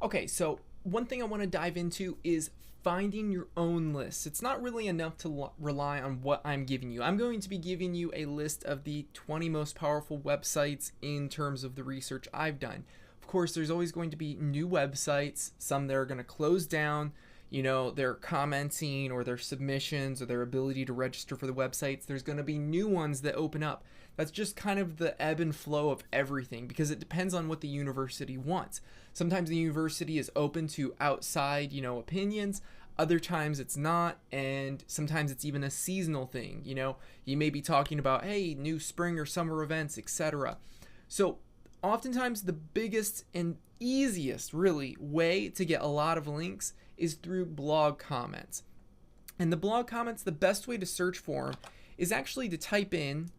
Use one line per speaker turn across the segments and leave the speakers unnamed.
Okay, so one thing I want to dive into is finding your own lists. It's not really enough to rely on what I'm giving you. I'm going to be giving you a list of the 20 most powerful websites in terms of the research I've done. Of course, there's always going to be new websites, some that are going to close down, their commenting or their submissions or their ability to register for the websites. There's going to be new ones that open up. That's just kind of the ebb and flow of everything because it depends on what the university wants. Sometimes the university is open to outside, opinions. Other times it's not, and sometimes it's even a seasonal thing. You may be talking about, hey, new spring or summer events, etc. So oftentimes the biggest and easiest really way to get a lot of links is through blog comments. And the blog comments, the best way to search for them is actually to type in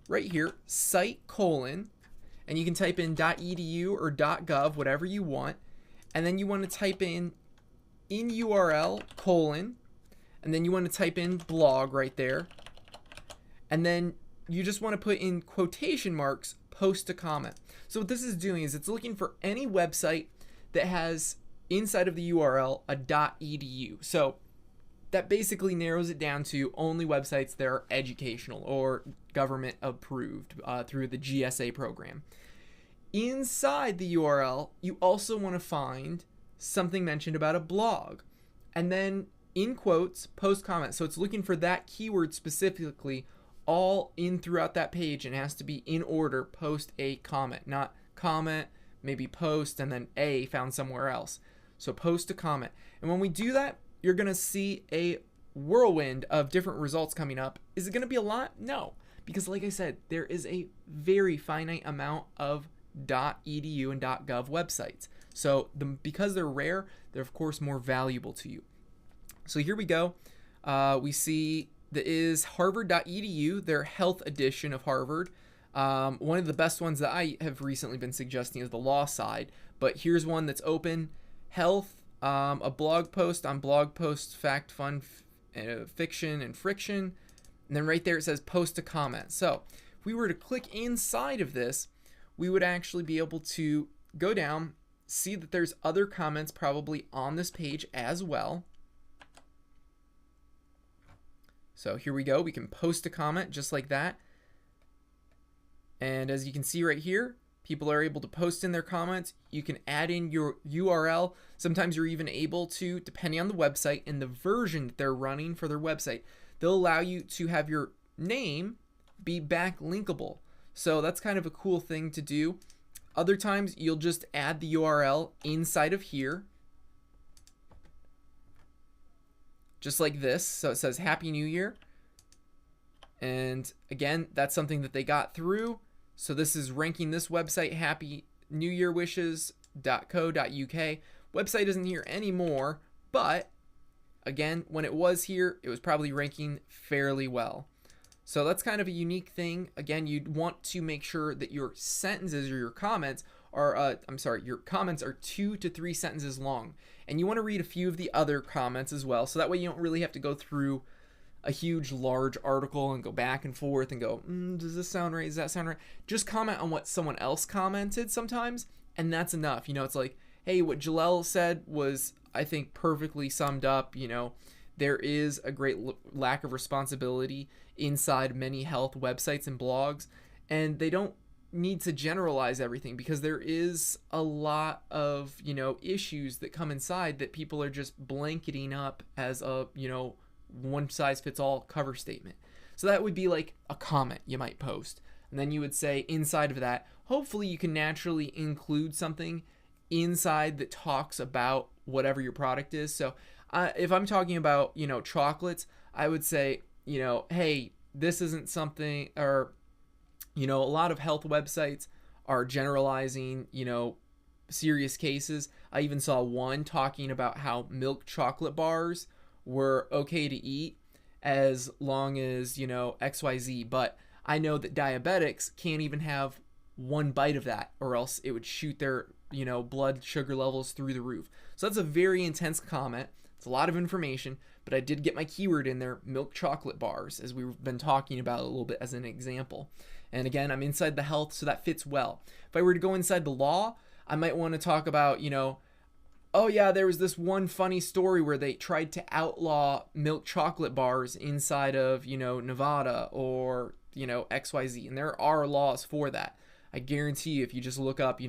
right here, site : and you can type in .edu or .gov, whatever you want, and then you want to type in URL : and then you want to type in blog right there, and then you just want to put in quotation marks, post a comment. So what this is doing is it's looking for any website that has inside of the URL a .edu. So that basically narrows it down to only websites that are educational or government approved through the GSA program. Inside the URL, you also want to find something mentioned about a blog. And then in quotes, post comment. So it's looking for that keyword specifically all in throughout that page, and it has to be in order, post a comment, not comment, maybe post, and then a found somewhere else. So post a comment. And when we do that, you're going to see a whirlwind of different results coming up. Is it going to be a lot? No. Because like I said, there is a very finite amount of .edu and .gov websites. So because they're rare, they're of course more valuable to you. So here we go. We see that is harvard.edu, their health edition of Harvard. One of the best ones that I have recently been suggesting is the law side. But here's one that's open. Health. A blog post on blog posts, fact, fun, fiction, and friction. And then right there it says post a comment. So if we were to click inside of this, we would actually be able to go down, see that there's other comments probably on this page as well. So here we go. We can post a comment just like that. And as you can see right here, people are able to post in their comments. You can add in your URL. Sometimes you're even able to, depending on the website and the version that they're running for their website, they'll allow you to have your name be backlinkable. So that's kind of a cool thing to do. Other times you'll just add the URL inside of here, just like this. So it says Happy New Year. And again, that's something that they got through. So this is ranking this website, Happy New Year Wishes.co.uk. Website isn't here anymore, but again, when it was here, it was probably ranking fairly well. So that's kind of a unique thing. Again, you'd want to make sure that your sentences or your comments are, your comments are 2 to 3 sentences long. And you want to read a few of the other comments as well. So that way you don't really have to go through a huge, large article and go back and forth and go, does this sound right? Does that sound right? Just comment on what someone else commented sometimes, and that's enough. It's like, hey, what Jalel said was, I think, perfectly summed up. There is a great lack of responsibility inside many health websites and blogs, and they don't need to generalize everything because there is a lot of, issues that come inside that people are just blanketing up as a, one size fits all cover statement. So that would be like a comment you might post. And then you would say inside of that, hopefully you can naturally include something inside that talks about whatever your product is. So if I'm talking about, chocolates, I would say, hey, this isn't something, or, a lot of health websites are generalizing, serious cases. I even saw one talking about how milk chocolate bars were okay to eat as long as, XYZ. But I know that diabetics can't even have one bite of that, or else it would shoot their, blood sugar levels through the roof. So that's a very intense comment. It's a lot of information, but I did get my keyword in there, milk chocolate bars, as we've been talking about a little bit as an example. And again, I'm inside the health, so that fits well. If I were to go inside the law, I might want to talk about, oh yeah, there was this one funny story where they tried to outlaw milk chocolate bars inside of, Nevada or, XYZ. And there are laws for that. I guarantee you, if you just look up,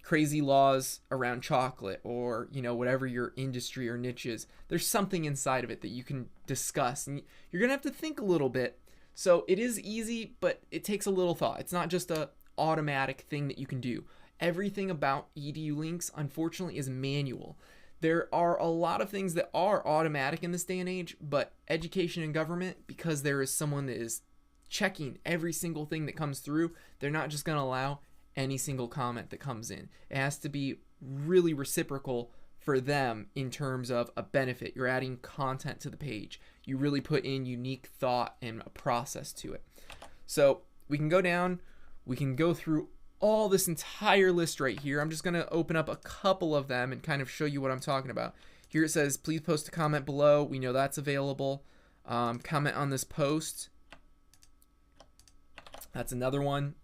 crazy laws around chocolate or, whatever your industry or niche is, there's something inside of it that you can discuss. And you're going to have to think a little bit. So it is easy, but it takes a little thought. It's not just a automatic thing that you can do. Everything about EDU links, unfortunately, is manual. There are a lot of things that are automatic in this day and age, but education and government, because there is someone that is checking every single thing that comes through, they're not just going to allow any single comment that comes in. It has to be really reciprocal for them in terms of a benefit. You're adding content to the page. You really put in unique thought and a process to it. So we can go down, we can go through all this entire list right here. I'm just going to open up a couple of them and kind of show you what I'm talking about. Here it says, please post a comment below. We know that's available. Comment on this post. That's another one.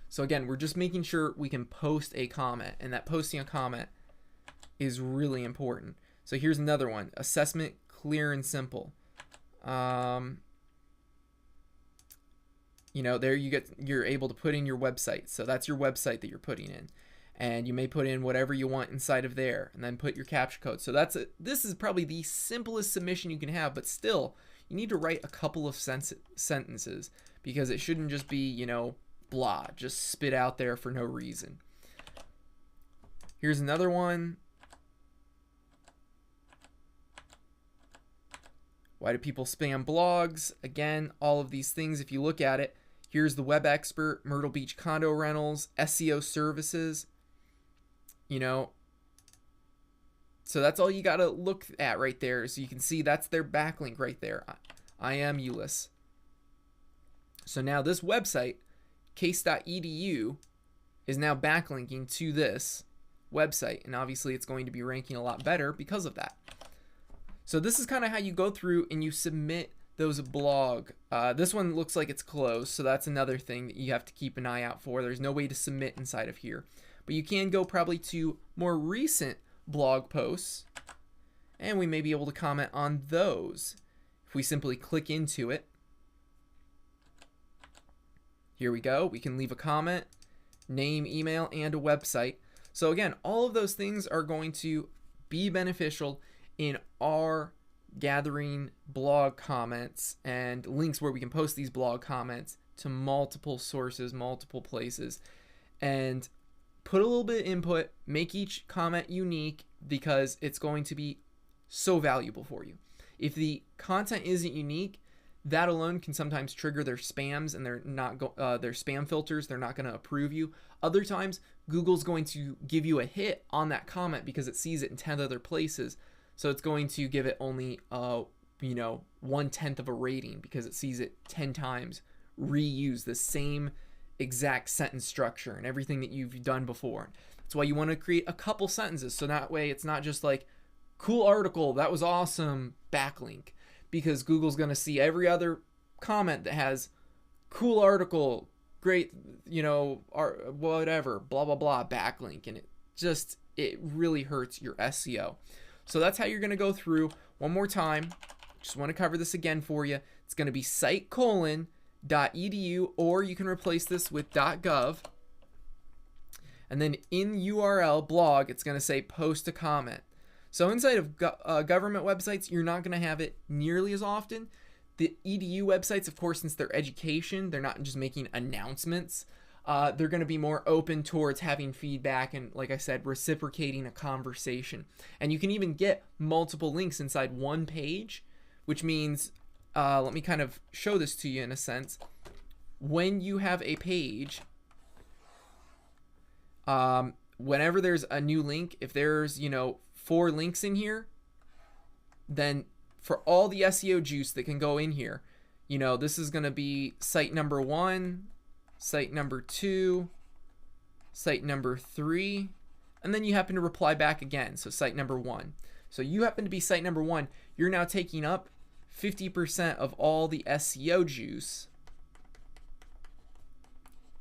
So again, we're just making sure we can post a comment, and that posting a comment is really important. So here's another one. Assessment, clear and simple. There you're able to put in your website. So that's your website that you're putting in. And you may put in whatever you want inside of there and then put your captcha code. So this is probably the simplest submission you can have, but still you need to write a couple of sentences because it shouldn't just be, blah, just spit out there for no reason. Here's another one. Why do people spam blogs? Again, all of these things, if you look at it, here's the web expert, Myrtle Beach condo rentals, SEO services, So that's all you got to look at right there. So you can see that's their backlink right there. I am Ulyss. So now this website, case.edu, is now backlinking to this website. And obviously it's going to be ranking a lot better because of that. So this is kind of how you go through and you submit those blog. This one looks like it's closed, so that's another thing that you have to keep an eye out for. There's no way to submit inside of here. But you can go probably to more recent blog posts, and we may be able to comment on those. If we simply click into it, here we go. We can leave a comment, name, email, and a website. So again, all of those things are going to be beneficial in our gathering blog comments and links where we can post these blog comments to multiple sources, multiple places, and put a little bit of input, make each comment unique because it's going to be so valuable for you. If the content isn't unique, that alone can sometimes trigger their spams and they're not their spam filters. They're not going to approve you. Other times, Google's going to give you a hit on that comment because it sees it in 10 other places. So it's going to give it only, 1/10 of a rating because it sees it 10 times reuse the same exact sentence structure and everything that you've done before. That's why you want to create a couple sentences. So that way it's not just like, cool article, that was awesome, backlink. Because Google's going to see every other comment that has cool article, great, whatever, blah, blah, blah, backlink. And it really hurts your SEO. So that's how you're going to go through. One more time, just want to cover this again for you. It's going to be site:/.edu, or you can replace this with .gov. And then in URL blog, it's going to say post a comment. So inside of government websites, you're not going to have it nearly as often. The EDU websites, of course, since they're education, they're not just making announcements. They're going to be more open towards having feedback and, like I said, reciprocating a conversation. And you can even get multiple links inside one page, which means, let me kind of show this to you in a sense. When you have a page, whenever there's a new link, if there's, 4 links in here, then for all the SEO juice that can go in here, this is going to be site number 1, site number 2, site number 3, and then you happen to reply back again, so site number 1. So you happen to be site number 1. You're now taking up 50% of all the SEO juice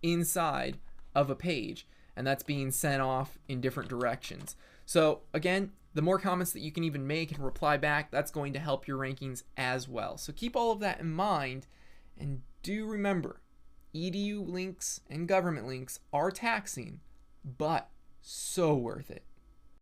inside of a page. and that's being sent off in different directions. So again, the more comments that you can even make and reply back, that's going to help your rankings as well. So keep all of that in mind, and do remember, EDU links and government links are taxing, but so worth it.